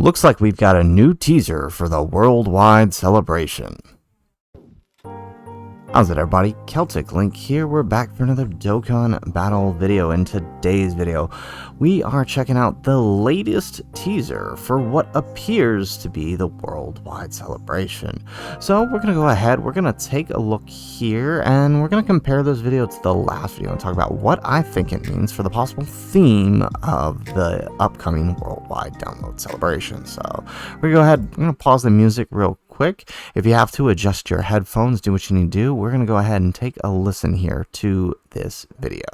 Looks like we've got a new teaser for the worldwide celebration. How's it, everybody? Celtic Link here. We're back for another Dokkan battle video. In today's video, we are checking out the latest teaser for what appears to be the worldwide celebration. So we're going to go ahead, we're going to take a look here, and we're going to compare this video to the last video and talk about what I think it means for the possible theme of the upcoming worldwide download celebration. So we're going to go ahead, I'm going to pause the music real quick. If you have to adjust your headphones, do what you need to do. We're going to go ahead and take a listen here to this video.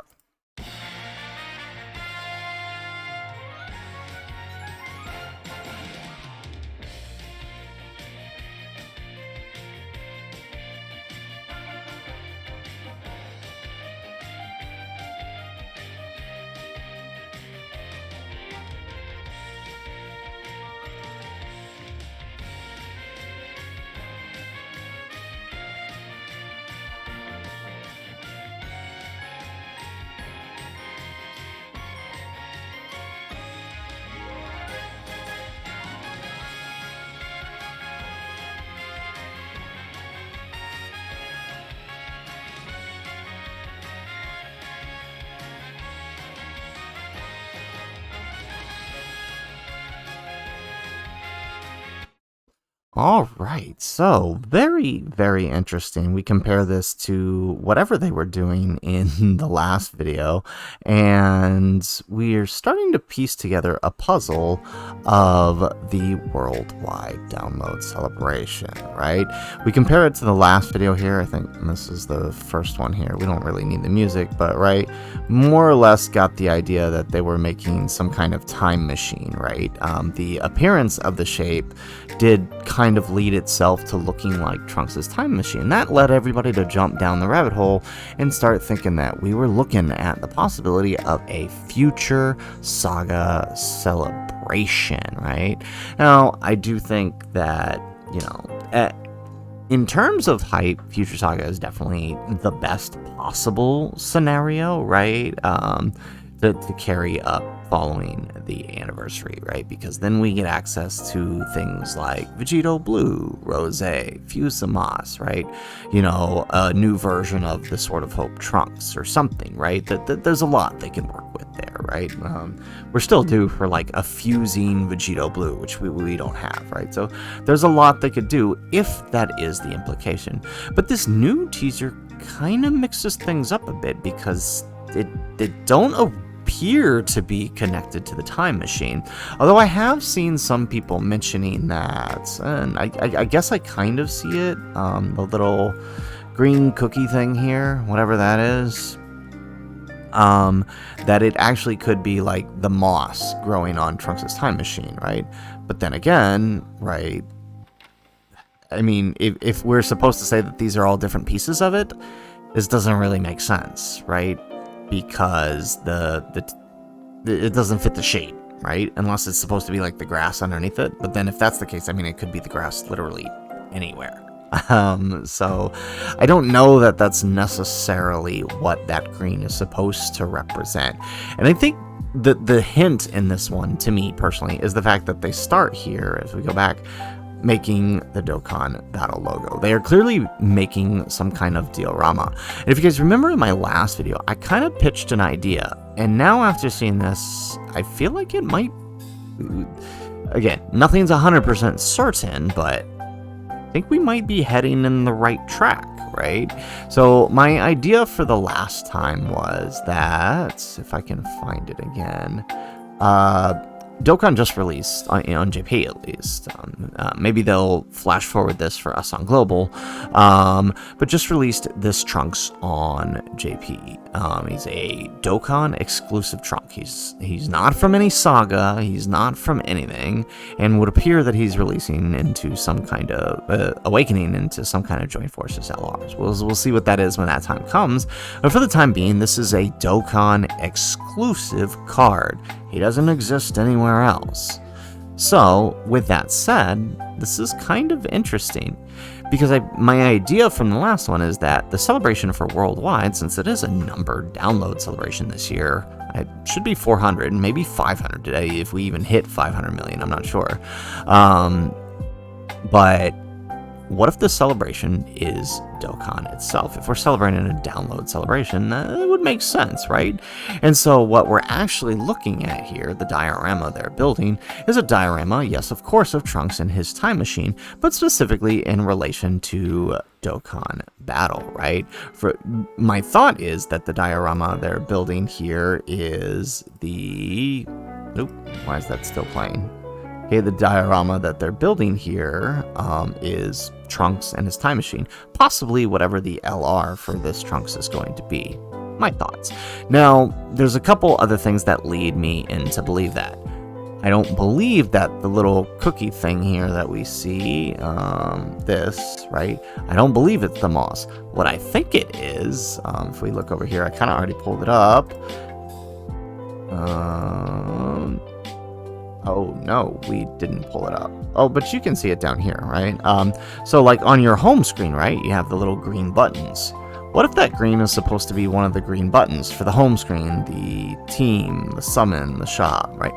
Alright, so very, very interesting. We compare this to whatever they were doing in the last video, and we're starting to piece together a puzzle of the worldwide download celebration, right? We compare it to the last video here. I think this is the first one here. We don't really need the music, but right, more or less got the idea that they were making some kind of time machine, right? The appearance of the shape did kind of lead itself to looking like Trunks' time machine. That led everybody to jump down the rabbit hole and start thinking that we were looking at the possibility of a future saga celebration, right? Now, I do think that, you know, in terms of hype, Future Saga is definitely the best possible scenario, right? To carry up following the anniversary, right? Because then we get access to things like Vegito Blue, Rose, Fusamas, right? You know, a new version of the Sword of Hope Trunks or something, right? That there's a lot they can work with there, right? We're still due for like a fusing Vegito Blue, which we don't have, right? So there's a lot they could do if that is the implication. But this new teaser kind of mixes things up a bit because they don't appear to be connected to the time machine, although I have seen some people mentioning that, and I guess I kind of see it, the little green cookie thing here, whatever that is, that it actually could be like the moss growing on Trunks' time machine, right? But then again, right, I mean, if we're supposed to say that these are all different pieces of it, this doesn't really make sense, right? Because it doesn't fit the shape, right? Unless it's supposed to be like the grass underneath it. But then if that's the case, I mean, it could be the grass literally anywhere. So I don't know that that's necessarily what that green is supposed to represent. And I think the hint in this one, to me personally, is the fact that they start here, as we go back, making the Dokkan battle logo. They are clearly making some kind of diorama. And if you guys remember in my last video, I kind of pitched an idea, and now after seeing this, I feel like it might, again, nothing's 100% certain, but I think we might be heading in the right track, right? So my idea for the last time was that, if I can find it again, Dokkan just released, on JP at least, maybe they'll flash forward this for us on Global, but just released this Trunks on JP. He's a Dokkan exclusive Trunk. He's not from any saga, he's not from anything, and would appear that he's releasing into some kind of, awakening into some kind of Joint Forces LRs. We'll see what that is when that time comes, but for the time being, this is a Dokkan exclusive card. He doesn't exist anywhere else. So, with that said, this is kind of interesting, because my idea from the last one is that the celebration for worldwide, since it is a numbered download celebration this year, It should be 400, maybe 500 today if we even hit 500 million. I'm not sure. But what if the celebration is Dokkan itself? If we're celebrating a download celebration, that would make sense, right? And so what we're actually looking at here, the diorama they're building, is a diorama, yes, of course, of Trunks and his time machine, but specifically in relation to Dokkan Battle, right? My thought is that the diorama they're building here is the... Nope, why is that still playing? Okay, the diorama that they're building here is Trunks and his time machine, possibly whatever the LR for this Trunks is going to be. My thoughts. Now, there's a couple other things that lead me in to believe that. I don't believe that the little cookie thing here that we see, this, right? I don't believe it's the moss. What I think it is, if we look over here, I kind of already pulled it up. Oh, no, we didn't pull it up. Oh, but you can see it down here, right? So, like, on your home screen, right, you have the little green buttons. What if that green is supposed to be one of the green buttons for the home screen, the team, the summon, the shop, right?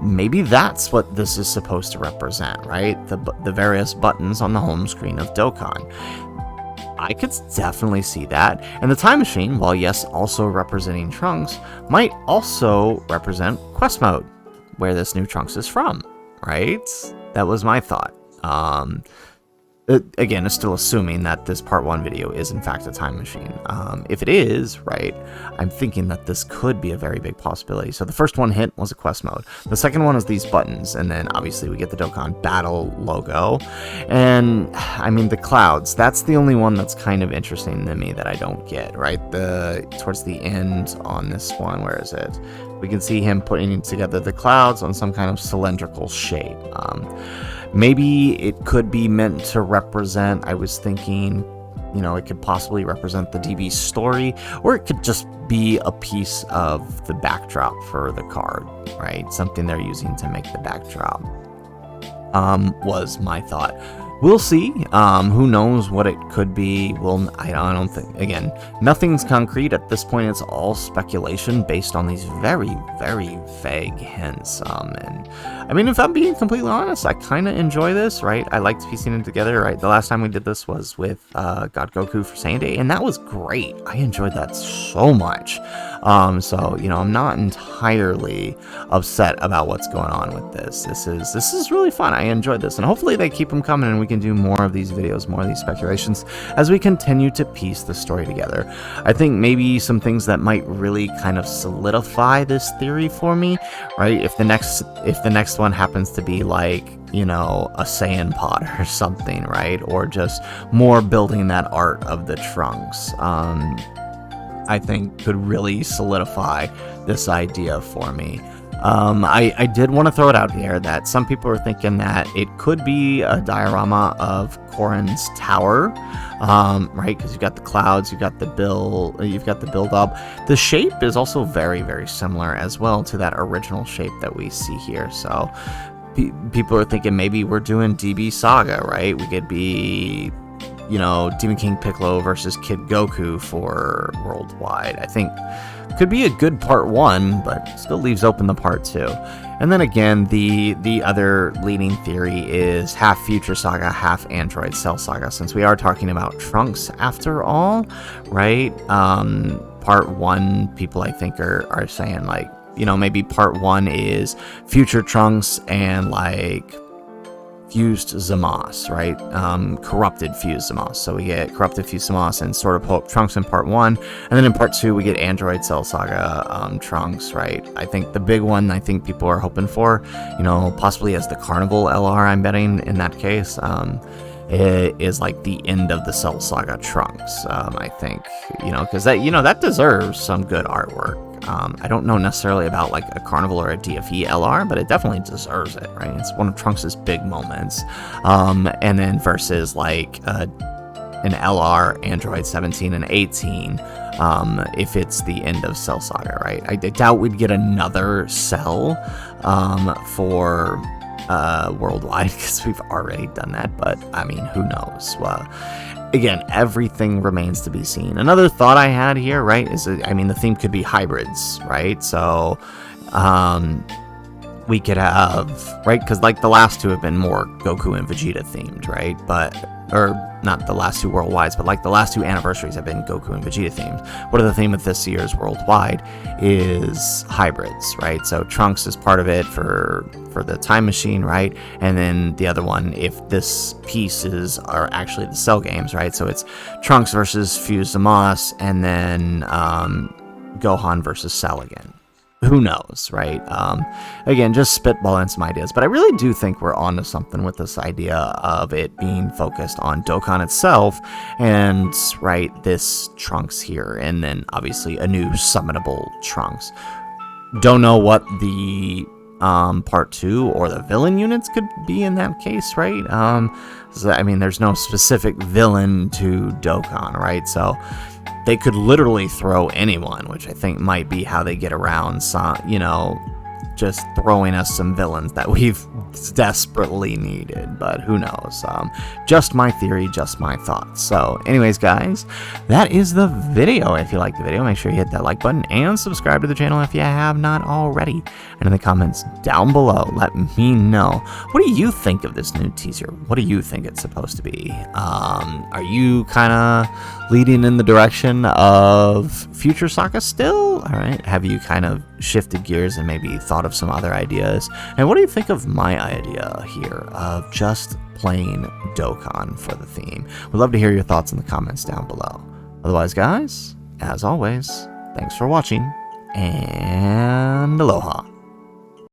Maybe that's what this is supposed to represent, right? The various buttons on the home screen of Dokkan. I could definitely see that. And the time machine, while yes, also representing Trunks, might also represent quest mode, where this new Trunks is from, right? That was my thought. Again, it's still assuming that this part 1 video is in fact a time machine. If it is, right, I'm thinking that this could be a very big possibility. So the first one hit was a quest mode. The second one is these buttons, and then obviously we get the Dokkan Battle logo. And I mean, the clouds, that's the only one that's kind of interesting to me that I don't get, right? Towards the end on this one, where is it? We can see him putting together the clouds on some kind of cylindrical shape. Maybe it could be meant to represent, I was thinking, you know, it could possibly represent the DB story, or it could just be a piece of the backdrop for the card, right? Something they're using to make the backdrop, was my thought. We'll see. Who knows what it could be? Well, I don't think, again, nothing's concrete at this point. It's all speculation based on these very, very vague hints. And I mean, if I'm being completely honest, I kind of enjoy this, right? I liked piecing it together, right? The last time we did this was with God Goku for Saiyan Day, and that was great. I enjoyed that so much. So, you know, I'm not entirely upset about what's going on with this. This is really fun. I enjoyed this, and hopefully they keep them coming, and we can do more of these videos, more of these speculations as we continue to piece the story together. I think maybe some things that might really kind of solidify this theory for me, right? If the next one happens to be like, you know, a Saiyan pod or something, right? Or just more building that art of the Trunks, I think could really solidify this idea for me. I did want to throw it out here that some people are thinking that it could be a diorama of Korin's tower, right? Because you've got the clouds, you've got the build up. The shape is also very, very similar as well to that original shape that we see here. So people are thinking maybe we're doing DB Saga, right? We could be, you know, Demon King Piccolo versus Kid Goku for Worldwide. I think could be a good part 1, but still leaves open the part 2. And then again, the other leading theory is half Future Saga, half Android Cell Saga, since we are talking about Trunks after all, right? Part 1, people I think are saying, like, you know, maybe part 1 is future Trunks and like fused Zamos, right? Corrupted fused Zamos. So we get corrupted fused Zamos and Sword of Hope Trunks in part 1, and then in part 2 we get Android Cell Saga Trunks, right? I think the big one I think people are hoping for, you know, possibly as the Carnival LR, I'm betting in that case, it is like the end of the Cell Saga Trunks, I think, you know, because that, you know, that deserves some good artwork. I don't know necessarily about like a Carnival or a DFE LR, but it definitely deserves it, right? It's one of Trunks' big moments. And then versus like an LR, Android 17 and 18, if it's the end of Cell Saga, right? I doubt we'd get another Cell for Worldwide, because we've already done that, but I mean, who knows? again, everything remains to be seen. Another thought I had here, right, is, I mean, the theme could be hybrids, right? So, we could have, right, because like the last two have been more Goku and Vegeta themed, right? But, or not the last two worldwides, but like the last two anniversaries have been Goku and Vegeta themed. What are the theme of this year's worldwide is hybrids, right? So Trunks is part of it for the time machine, right? And then the other one, if this pieces are actually the Cell games, right? So it's Trunks versus Fuse Zamasu, and then Gohan versus Cell again. Who knows, right? Again, just spitballing some ideas, but I really do think we're onto something with this idea of it being focused on Dokkan itself, and right, this Trunks here, and then obviously a new summonable Trunks. Don't know what the part 2 or the villain units could be in that case, right? So, I mean, there's no specific villain to Dokkan, right? So they could literally throw anyone, which I think might be how they get around some, you know, just throwing us some villains that we've desperately needed, but who knows? Just my theory, just my thoughts. So anyways, guys, that is the video. If you like the video, make sure you hit that like button and subscribe to the channel if you have not already. And in the comments down below, let me know, what do you think of this new teaser? What do you think it's supposed to be? Are you kind of leading in the direction of future Sokka still? All right, have you kind of shifted gears and maybe thought of some other ideas? And what do you think of my idea here of just plain Dokkan for the theme? We'd love to hear your thoughts in the comments down below. Otherwise, guys, as always, thanks for watching, and aloha.